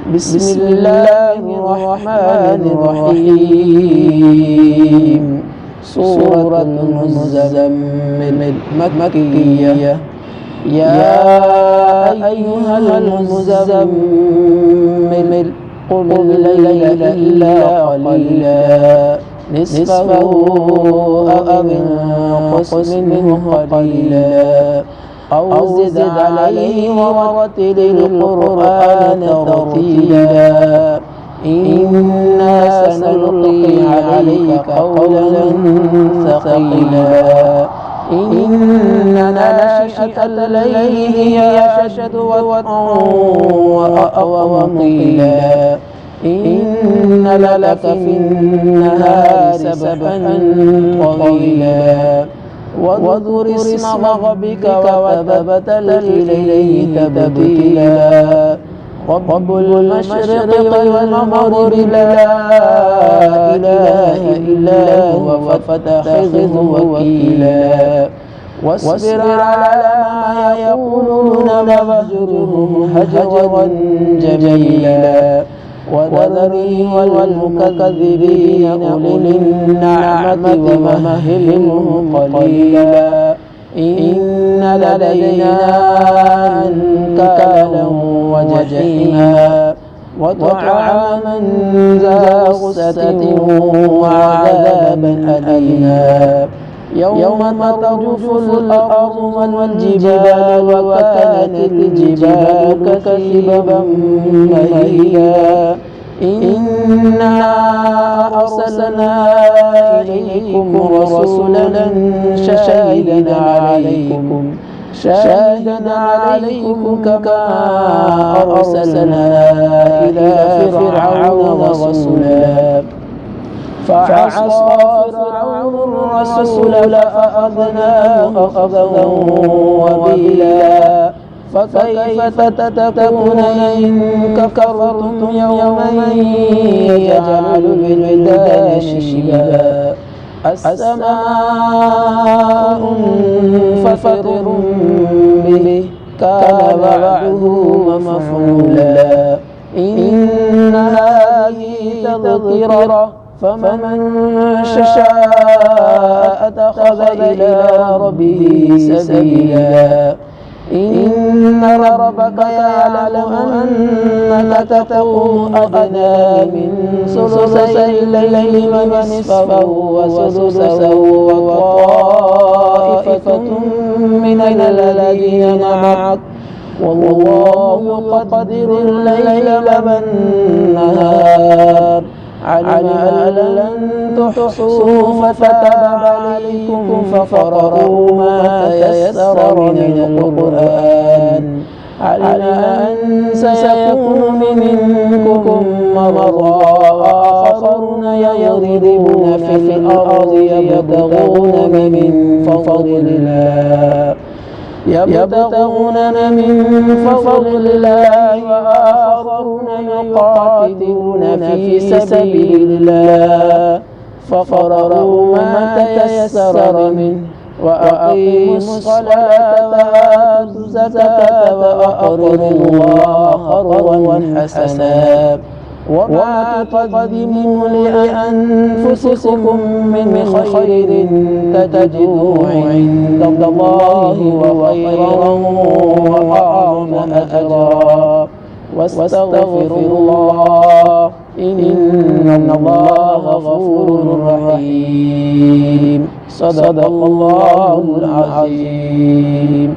بسم الله الرحمن الرحيم. سورة المزمل مكية. يا أيها المزمل قم الليل إلا قليلا نصفه أو انقص منه قليلا أو زد عليه ورتل القرآن ترتيلا. إنا سنلقي عليك قولا ثقيلا. إن ناشئة الليل هي أشد وطئا وأقوم قيلا. إن لك في النهار سبحا طويلا. واذكر اسم ربك وتبتل إليه تبتيلا. رب المشرق والمغرب لا إله إلا هو فاتخذه وكيلا. واصبر على ما يقولون واهجرهم هجرا جميلا. وذرني والمكذبين أولي النعمة ومهلهم قليلا. إن لدينا أنكالا وجحيما وطعاما ذا غصة وعذابا أليما. يوم ترجف الأرض والجبال وكانت الجبال كثيبا مهيلا. إنا أرسلنا إليكم رسولا شاهدا عليكم كما أرسلنا إلى فرعون رسولا. فعصى فرعون الرسول فأخذناه أخذا وبيلا. فكيف تتقون إن كفرتم يوما يجعل الولدان شيبا. السماء منفطر به كان وعده مفعولا. إن هذه تذكرة فمن شاء اتخذ إلى ربه سبيلا. إن ربك يعلم أنك تقوم أدنى من ثلثي الليل ونصفه وسدسه وطائفة من الذين معك والله يقدر الليل والنهار. علم أن لن تحصوا فتاب عليكم فقرؤوا ما تيسر من القرآن. علم أن سيكون منكم مرضى وآخرون يضربون في الأرض يبتغون من فضل الله وآخرون يقاتلون في سبيل الله فقرؤوا ما تيسر منه. وأقيموا الصلاة وآتوا الزكاة وأقرضوا الله قرضا حسنا. وما تقدموا لأنفسكم من خير تجدوه عند الله وخيرا وأعظم أجرا. واستغفروا الله إن الله غفور رحيم. صدق الله العظيم.